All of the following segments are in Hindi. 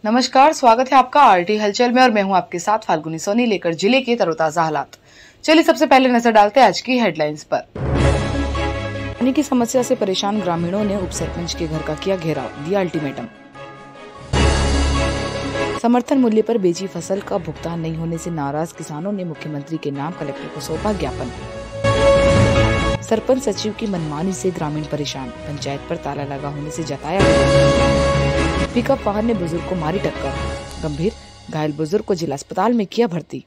नमस्कार, स्वागत है आपका आरटी हलचल में और मैं हूं आपके साथ फाल्गुनी सोनी लेकर जिले के तरोताजा हालात। चलिए सबसे पहले नजर डालते हैं आज की हेडलाइंस पर। पानी की समस्या से परेशान ग्रामीणों ने उप सरपंच के घर का किया घेराव, दिया अल्टीमेटम। समर्थन मूल्य पर बेची फसल का भुगतान नहीं होने से नाराज किसानों ने मुख्यमंत्री के नाम कलेक्टर को सौंपा ज्ञापन। सरपंच सचिव की मनमानी से ग्रामीण परेशान, पंचायत पर ताला लगा होने से जताया। पिकअप वाहन ने बुजुर्ग को मारी टक्कर, गंभीर घायल बुजुर्ग को जिला अस्पताल में किया भर्ती।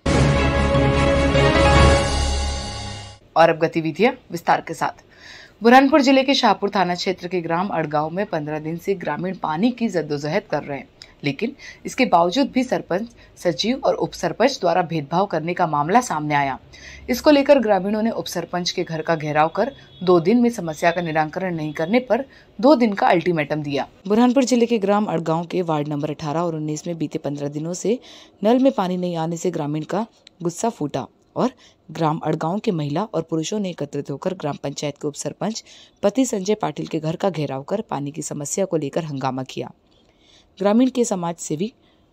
और अब गतिविधियां विस्तार के साथ। बुरहानपुर जिले के शाहपुर थाना क्षेत्र के ग्राम अड़गांव में 15 दिन से ग्रामीण पानी की जद्दोजहद कर रहे हैं, लेकिन इसके बावजूद भी सरपंच, सचिव और उप सरपंच द्वारा भेदभाव करने का मामला सामने आया। इसको लेकर ग्रामीणों ने उप सरपंच के घर का घेराव कर 2 दिन में समस्या का निराकरण नहीं करने पर 2 दिन का अल्टीमेटम दिया। बुरहानपुर जिले के ग्राम अड़गांव के वार्ड नंबर 18 और 19 में बीते 15 दिनों से नल में पानी नहीं आने से ग्रामीण का गुस्सा फूटा और ग्राम अड़गांव के महिला और पुरुषों ने एकत्रित होकर ग्राम पंचायत के उप सरपंच पति संजय पाटिल के घर का घेराव कर पानी की समस्या को लेकर हंगामा किया। ग्रामीण के समाज सेवी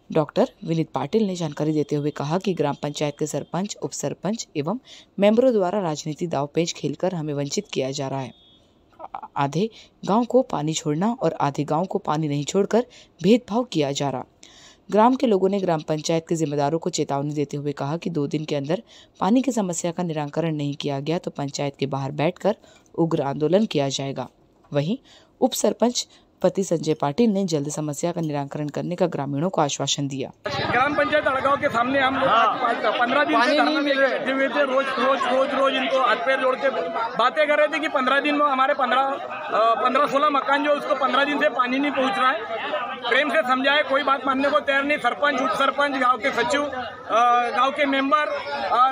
डॉक्टर विनीत पाटिल ने जानकारी देते हुए कहा कि ग्राम पंचायत के सरपंच, उप सरपंच एवं मेंबरों द्वारा राजनीति दावपेच खेलकर हमें वंचित किया जा रहा है। आधे गांव को पानी छोड़ना और आधे गांव को पानी नहीं छोड़कर भेदभाव किया जा रहा। ग्राम के लोगों ने ग्राम पंचायत के जिम्मेदारों को चेतावनी देते हुए कहा कि 2 दिन के अंदर पानी की समस्या का निराकरण नहीं किया गया तो पंचायत के बाहर बैठकर उग्र आंदोलन किया जाएगा। वहीं उप सरपंच पति संजय पाटिल ने जल्द समस्या का निराकरण करने का ग्रामीणों को आश्वासन दिया। ग्राम पंचायत अड़गांव के सामने हम लोग 15 दिन से धरना में बैठे हुए थे। रोज इनको हाथ पैर जोड़ के बातें कर रहे थे कि 15 दिन में हमारे 15-16 मकान जो उसको 15 दिन से पानी नहीं पहुंच रहा है। प्रेम से समझाए, कोई बात मानने को तैयार नहीं। सरपंच, उप सरपंच, गाँव के सचिव, गाँव के मेंबर और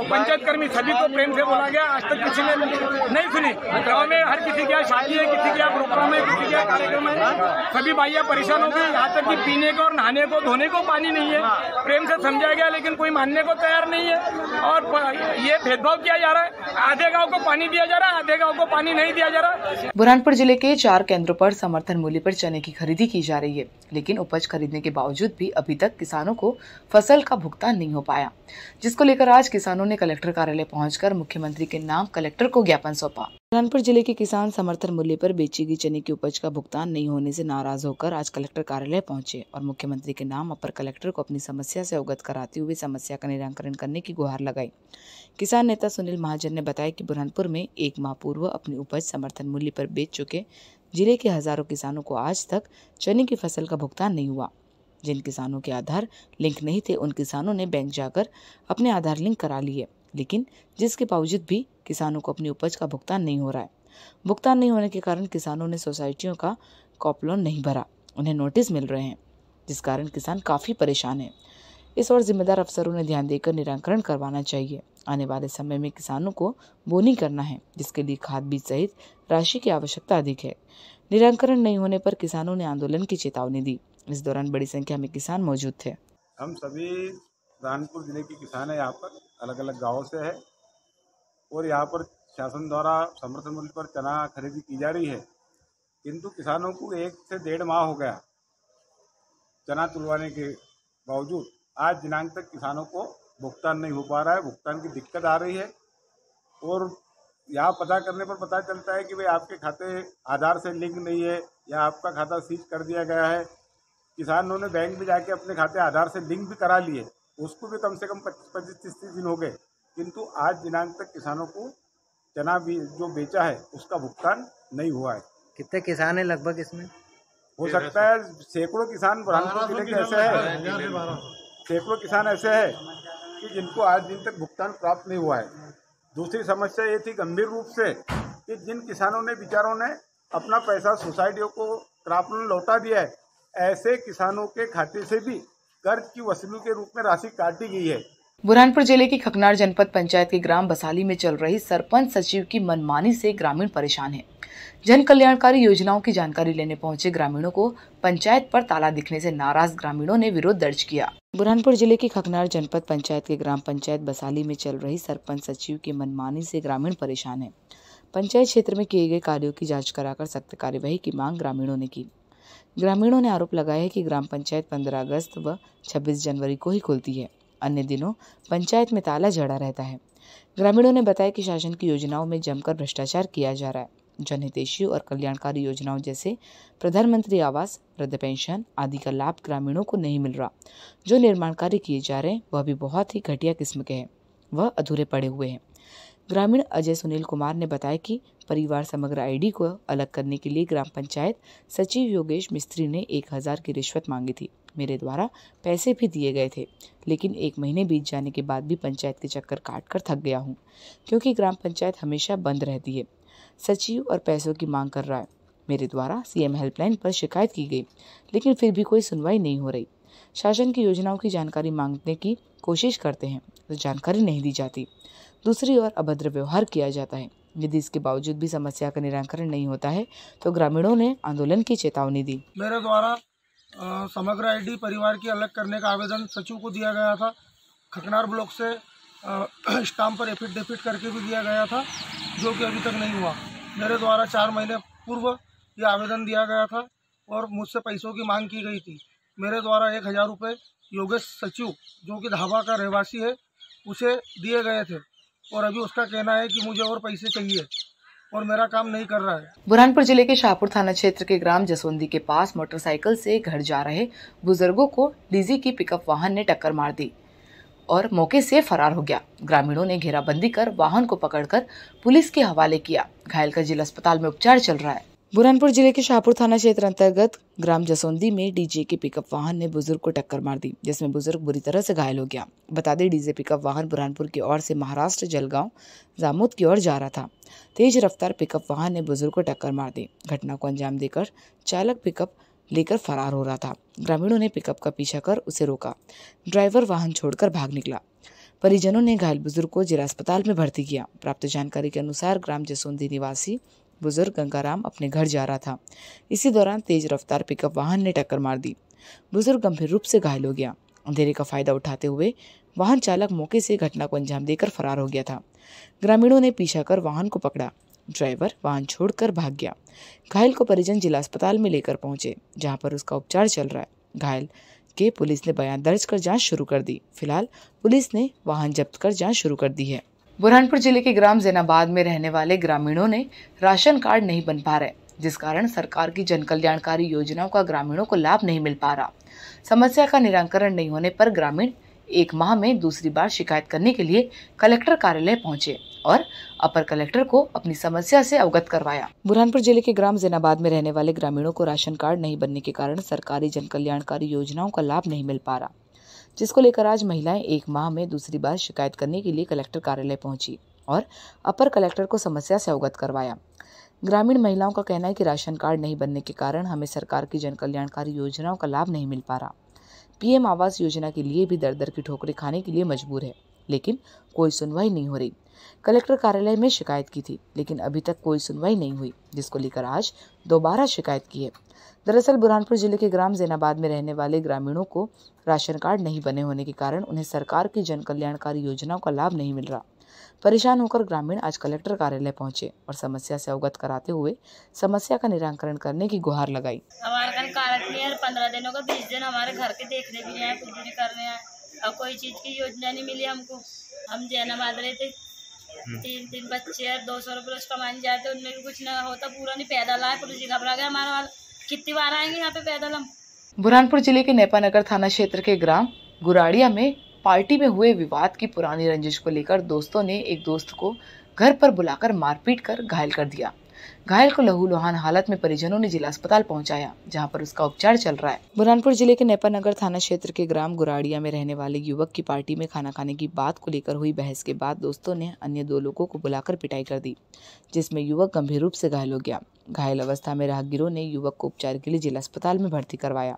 पंचायत कर्मी सभी को प्रेम से बोला गया। आज तक किसी ने नहीं सुनी। गाँव में हर किसी की यहाँ शादी है, किसी के यहाँ प्रोग्राम है, किसी के यहाँ कार्यक्रम है। सभी भाइयाँ परेशान हो गए। यहाँ तक कि पीने को और नहाने को, धोने को पानी नहीं है। प्रेम से समझाया गया लेकिन कोई मानने को तैयार नहीं है और ये भेदभाव किया जा रहा है। आधे गाँव को पानी दिया जा रहा है, आधे गाँव को पानी नहीं दिया जा रहा। बुरहानपुर जिले के 4 केंद्रों पर समर्थन मूल्य पर चने की खरीदी की जा रही है, लेकिन उपज खरीदने के बावजूद भी अभी तक किसानों को फसल का भुगतान नहीं हो पाया, जिसको लेकर आज किसानों ने कलेक्टर कार्यालय पहुंचकर मुख्यमंत्री के नाम कलेक्टर को ज्ञापन सौंपा। बुरहानपुर जिले के किसान समर्थन मूल्य पर बेची गई चने की उपज का भुगतान नहीं होने से नाराज होकर आज कलेक्टर कार्यालय पहुंचे और मुख्यमंत्री के नाम अपर कलेक्टर को अपनी समस्या से अवगत कराते हुए समस्या का निराकरण करने की गुहार लगाई। किसान नेता सुनील महाजन ने बताया कि बुरहानपुर में 1 माह पूर्व अपनी उपज समर्थन मूल्य पर बेच चुके जिले के हजारों किसानों को आज तक चने की फसल का भुगतान नहीं हुआ। जिन किसानों के आधार लिंक नहीं थे उन किसानों ने बैंक जाकर अपने आधार लिंक करा लिए, लेकिन जिसके बावजूद भी किसानों को अपनी उपज का भुगतान नहीं हो रहा है। भुगतान नहीं होने के कारण किसानों ने सोसाइटियों का क्रॉप लोन नहीं भरा, उन्हें नोटिस मिल रहे हैं, जिस कारण किसान काफ़ी परेशान है। इस और जिम्मेदार अफसरों ने ध्यान देकर निराकरण करवाना चाहिए। आने वाले समय में किसानों को बोनी करना है, जिसके लिए खाद बीज सहित राशि की आवश्यकता अधिक है। निराकरण नहीं होने पर किसानों ने आंदोलन की चेतावनी दी। इस दौरान बड़ी संख्या में किसान मौजूद थे। हम सभी बुरहानपुर जिले के किसान हैं, यहाँ पर अलग अलग गाँवों से है और यहाँ पर शासन द्वारा समर्थन मूल्य पर चना खरीदी की जा रही है, किंतु किसानों को 1 से 1.5 माह हो गया चना तुलवाने के बावजूद आज दिनांक तक किसानों को भुगतान नहीं हो पा रहा है। भुगतान की दिक्कत आ रही है और यहाँ पता करने पर पता चलता है कि भाई आपके खाते आधार से लिंक नहीं है या आपका खाता सीज कर दिया गया है। किसानों ने बैंक में जाके अपने खाते आधार से लिंक भी करा लिए, उसको भी कम से कम 25-30 दिन हो गए, किंतु आज दिनांक तक किसानों को चना भी जो बेचा है उसका भुगतान नहीं हुआ है। कितने किसान हैं लगभग इसमें? हो सकता है सैकड़ों किसान बुरहानपुर जिले के ऐसे है, सैकड़ों किसान ऐसे है कि जिनको आज दिन तक भुगतान प्राप्त नहीं हुआ है। दूसरी समस्या ये थी गंभीर रूप से कि जिन किसानों ने बेचारों ने अपना पैसा सोसाइटियों को क्रॉप लोन लौटा दिया है, ऐसे किसानों के खाते से भी कर्ज की वसूली के रूप में राशि काटी गई है। बुरहानपुर जिले की खकनार जनपद पंचायत के ग्राम बसाली में चल रही सरपंच सचिव की मनमानी से ग्रामीण परेशान है। जन कल्याणकारी योजनाओं की जानकारी लेने पहुंचे ग्रामीणों को पंचायत पर ताला दिखने से नाराज ग्रामीणों ने विरोध दर्ज किया। बुरहानपुर जिले की खकनार जनपद पंचायत के ग्राम पंचायत बसाली में चल रही सरपंच सचिव की मनमानी से ग्रामीण परेशान है। पंचायत क्षेत्र में किए गए कार्यों की जांच कराकर सख्त कार्यवाही की मांग ग्रामीणों ने की। ग्रामीणों ने आरोप लगाया है कि ग्राम पंचायत 15 अगस्त व 26 जनवरी को ही खुलती है। अन्य दिनों पंचायत में ताला जड़ा रहता है। ग्रामीणों ने बताया कि शासन की योजनाओं में जमकर भ्रष्टाचार किया जा रहा है। जनहितैषी और कल्याणकारी योजनाओं जैसे प्रधानमंत्री आवास, वृद्ध पेंशन आदि का लाभ ग्रामीणों को नहीं मिल रहा। जो निर्माण कार्य किए जा रहे हैं वह भी बहुत ही घटिया किस्म के हैं, वह अधूरे पड़े हुए हैं। ग्रामीण अजय सुनील कुमार ने बताया कि परिवार समग्र आईडी को अलग करने के लिए ग्राम पंचायत सचिव योगेश मिस्त्री ने 1000 की रिश्वत मांगी थी। मेरे द्वारा पैसे भी दिए गए थे, लेकिन 1 महीने बीत जाने के बाद भी पंचायत के चक्कर काटकर थक गया हूँ, क्योंकि ग्राम पंचायत हमेशा बंद रहती है। सचिव और पैसों की मांग कर रहा है। मेरे द्वारा सीएम हेल्पलाइन पर शिकायत की गई, लेकिन फिर भी कोई सुनवाई नहीं हो रही। शासन की योजनाओं की जानकारी मांगने की कोशिश करते हैं तो जानकारी नहीं दी जाती। दूसरी ओर अभद्र व्यवहार किया जाता है। यदि इसके बावजूद भी समस्या का निराकरण नहीं होता है तो ग्रामीणों ने आंदोलन की चेतावनी दी। मेरे द्वारा समग्र आईडी परिवार की अलग करने का आवेदन सचिव को दिया गया था। खकनार ब्लॉक से स्टाम्प पर एफिडेविट करके भी दिया गया था, जो कि अभी तक नहीं हुआ। मेरे द्वारा 4 महीने पूर्व ये आवेदन दिया गया था और मुझसे पैसों की मांग की गई थी। मेरे द्वारा 1000 रुपये योगेश सचिव, जो कि धाबा का रहवासी है, उसे दिए गए थे और अभी उसका कहना है कि मुझे और पैसे चाहिए और मेरा काम नहीं कर रहा है। बुरहानपुर जिले के शाहपुर थाना क्षेत्र के ग्राम जसोंदी के पास मोटरसाइकिल से घर जा रहे बुजुर्गों को डीजी की पिकअप वाहन ने टक्कर मार दी और मौके से फरार हो गया। ग्रामीणों ने घेराबंदी कर वाहन को पकड़कर पुलिस के हवाले किया। घायल का जिला अस्पताल में उपचार चल रहा है। बुरहानपुर जिले के शाहपुर थाना क्षेत्र अंतर्गत ग्राम जसोंदी में डीजे के पिकअप वाहन ने बुजुर्ग को टक्कर मार दी, जिसमें बुजुर्ग बुरी तरह से घायल हो गया। बता दें, डीजे पिकअप वाहन बुरहानपुर की ओर से महाराष्ट्र जलगांव जामोद की ओर जा रहा था। तेज रफ्तार पिकअप वाहन ने बुजुर्ग को टक्कर मार दी। घटना को अंजाम देकर चालक पिकअप लेकर फरार हो रहा था। ग्रामीणों ने पिकअप का पीछा कर उसे रोका। ड्राइवर वाहन छोड़कर भाग निकला। परिजनों ने घायल बुजुर्ग को जिला अस्पताल में भर्ती किया। प्राप्त जानकारी के अनुसार ग्राम जसोंदी निवासी बुजुर्ग गंगाराम अपने घर जा रहा था। इसी दौरान तेज रफ्तार पिकअप वाहन ने टक्कर मार दी। बुजुर्ग गंभीर रूप से घायल हो गया। अंधेरे का फायदा उठाते हुए वाहन चालक मौके से घटना को अंजाम देकर फरार हो गया था। ग्रामीणों ने पीछा कर वाहन को पकड़ा। ड्राइवर वाहन छोड़कर भाग गया। घायल को परिजन जिला अस्पताल में लेकर पहुंचे, जहां पर उसका उपचार चल रहा है। घायल के पुलिस ने बयान दर्ज कर जांच शुरू कर दी। फिलहाल पुलिस ने वाहन जब्त कर जांच शुरू कर दी है। बुरहानपुर जिले के ग्राम जैनाबाद में रहने वाले ग्रामीणों ने राशन कार्ड नहीं बन पा रहे, जिस कारण सरकार की जन कल्याणकारी योजनाओं का ग्रामीणों को लाभ नहीं मिल पा रहा। समस्या का निराकरण नहीं होने पर ग्रामीण 1 माह में दूसरी बार शिकायत करने के लिए कलेक्टर कार्यालय पहुंचे और अपर कलेक्टर को अपनी समस्या से अवगत करवाया। बुरहानपुर जिले के ग्राम जैनाबाद में रहने वाले ग्रामीणों को राशन कार्ड नहीं बनने के कारण सरकारी जन कल्याणकारी योजनाओं का लाभ नहीं मिल पा रहा, जिसको लेकर आज महिलाएं 1 माह में दूसरी बार शिकायत करने के लिए कलेक्टर कार्यालय पहुंची और अपर कलेक्टर को समस्या से अवगत करवाया। ग्रामीण महिलाओं का कहना है कि राशन कार्ड नहीं बनने के कारण हमें सरकार की जन कल्याणकारी योजनाओं का लाभ नहीं मिल पा रहा। पीएम आवास योजना के लिए भी दर की ठोकरें खाने के लिए मजबूर है, लेकिन कोई सुनवाई नहीं हो रही। कलेक्टर कार्यालय में शिकायत की थी, लेकिन अभी तक कोई सुनवाई नहीं हुई, जिसको लेकर आज दोबारा शिकायत की है। दरअसल बुरहानपुर जिले के ग्राम जैनाबाद में रहने वाले ग्रामीणों को राशन कार्ड नहीं बने होने के कारण उन्हें सरकार की जन कल्याणकारी योजनाओं का लाभ नहीं मिल रहा। परेशान होकर ग्रामीण आज कलेक्टर कार्यालय पहुंचे और समस्या से अवगत कराते हुए समस्या का निराकरण करने की गुहार लगाई। हमारे घर कार्ड नहीं है, 15 दिनों का 20 दिन हमारे घर के देखने भी आए, कुछ भी करने आए, और कोई चीज की योजना नहीं मिली हमको। हम जैनाबाद रहते, 3 बच्चे है, 200 रुपये कमाने जाते, उनमें भी कुछ न होता, पूरा नहीं पैदल आए। पुलिस जी घबरा गया हमारा वाला, कितनी बार आएंगे यहाँ पे पैदल हम। बुरहानपुर जिले के नेपानगर थाना क्षेत्र के ग्राम गुराड़िया में पार्टी में हुए विवाद की पुरानी रंजिश को लेकर दोस्तों ने एक दोस्त को घर पर बुलाकर मारपीट कर घायल कर दिया। घायल को लहूलुहान हालत में परिजनों ने जिला अस्पताल पहुंचाया, जहां पर उसका उपचार चल रहा है। बुरहानपुर जिले के नेपानगर थाना क्षेत्र के ग्राम गुराड़िया में रहने वाले युवक की पार्टी में खाना खाने की बात को लेकर हुई बहस के बाद दोस्तों ने अन्य 2 लोगों को बुलाकर पिटाई कर दी, जिसमें युवक गंभीर रूप से घायल हो गया। घायल अवस्था में राहगीरों ने युवक को उपचार के लिए जिला अस्पताल में भर्ती करवाया।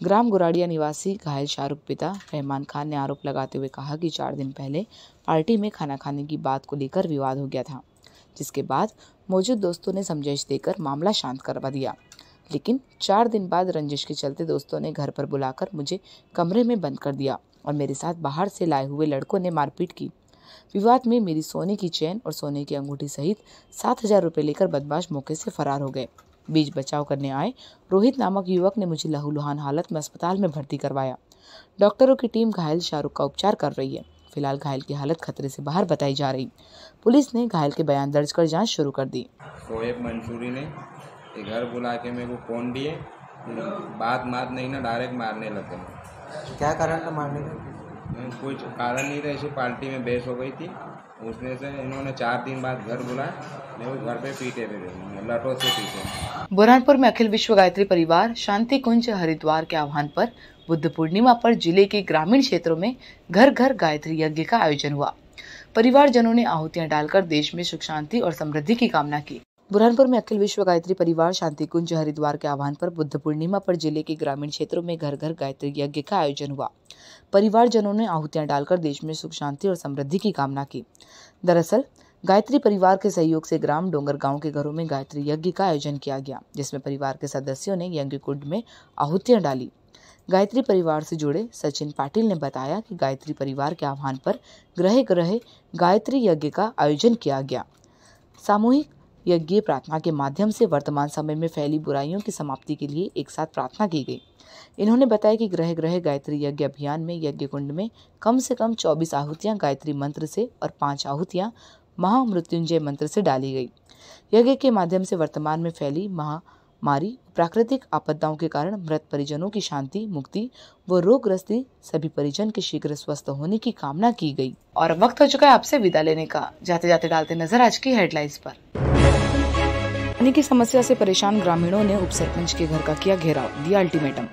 ग्राम गुराड़िया निवासी घायल शाहरुख पिता रहमान खान ने आरोप लगाते हुए कहा कि 4 दिन पहले पार्टी में खाना खाने की बात को लेकर विवाद हो गया था, जिसके बाद मौजूद दोस्तों ने समझाइश देकर मामला शांत करवा दिया। लेकिन 4 दिन बाद रंजिश के चलते दोस्तों ने घर पर बुलाकर मुझे कमरे में बंद कर दिया और मेरे साथ बाहर से लाए हुए लड़कों ने मारपीट की। विवाद में मेरी सोने की चेन और सोने की अंगूठी सहित 7,000 रुपये लेकर बदमाश मौके से फरार हो गए। बीच बचाव करने आए रोहित नामक युवक ने मुझे लहूलुहान हालत में अस्पताल में भर्ती करवाया। डॉक्टरों की टीम घायल शाहरुख का उपचार कर रही है। फिलहाल घायल की हालत खतरे से बाहर बताई जा रही। पुलिस ने घायल के बयान दर्ज कर जांच शुरू कर दी। शोएब मंसूरी ने घर बुला के मेरे को फोन दिए, बात नहीं ना डायरेक्ट मारने लगे। क्या कारण था मारने का? कुछ कारण नहीं था, ऐसी पार्टी में बहस हो गई थी। उसमें से इन्होंने 4 दिन बाद घर बुलाया, मेरे को घर पे पीटे थे, लटों से पीटे। बुरहानपुर में अखिल विश्व गायत्री परिवार शांति कुंज हरिद्वार के आह्वान पर बुद्ध पूर्णिमा पर जिले के ग्रामीण क्षेत्रों में घर घर गायत्री यज्ञ का आयोजन हुआ। परिवारजनों ने आहुतियां डालकर देश में सुख शांति और समृद्धि की कामना की। बुरहानपुर में अखिल विश्व गायत्री परिवार शांति कुंज हरिद्वार के आह्वान पर बुद्ध पूर्णिमा पर जिले के ग्रामीण क्षेत्रों में घर घर गायत्री यज्ञ का आयोजन हुआ। परिवारजनों ने आहुतियां डालकर देश में सुख शांति और समृद्धि की कामना की। दरअसल गायत्री परिवार के सहयोग से ग्राम डोंगर गांव के घरों में गायत्री यज्ञ का आयोजन किया गया, जिसमें परिवार के सदस्यों ने यज्ञ कुंड में आहुतियां डाली। गायत्री परिवार से जुड़े सचिन पाटिल ने बताया कि गायत्री परिवार के आह्वान पर ग्रह ग्रह गायत्री यज्ञ का आयोजन किया गया। सामूहिक यज्ञ प्रार्थना के माध्यम से वर्तमान समय में फैली बुराइयों की समाप्ति के लिए एक साथ प्रार्थना की गई। इन्होंने बताया कि ग्रह ग्रह गायत्री यज्ञ अभियान में यज्ञ कुंड में कम से कम 24 आहुतियां गायत्री मंत्र से और 5 आहुतियां महामृत्युंजय मंत्र से डाली गई। यज्ञ के माध्यम से वर्तमान में फैली महामारी, प्राकृतिक आपदाओं के कारण मृत परिजनों की शांति, मुक्ति व रोगग्रस्ती सभी परिजन के शीघ्र स्वस्थ होने की कामना की गई। और वक्त हो चुका है आपसे विदा लेने का। जाते जाते डालते नजर आज की हेडलाइंस पर। पानी की समस्या से परेशान ग्रामीणों ने उप सरपंच के घर का किया घेराव, दिया अल्टीमेटम।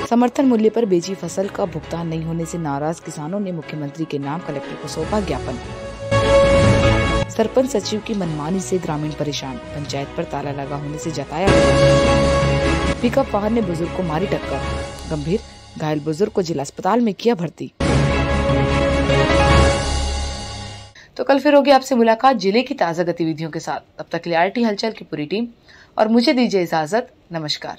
समर्थन मूल्य पर बेची फसल का भुगतान नहीं होने से नाराज किसानों ने मुख्यमंत्री के नाम कलेक्टर को सौंपा ज्ञापन। सरपंच सचिव की मनमानी से ग्रामीण परेशान, पंचायत पर ताला लगा होने से जताया। पिकअप वाहन ने बुजुर्ग को मारी टक्कर, गंभीर घायल बुजुर्ग को जिला अस्पताल में किया भर्ती। तो कल फिर होगी आपसे मुलाकात जिले की ताजा गतिविधियों के साथ। तब तक के लिए RT हलचल की पूरी टीम और मुझे दीजिए इजाजत। नमस्कार।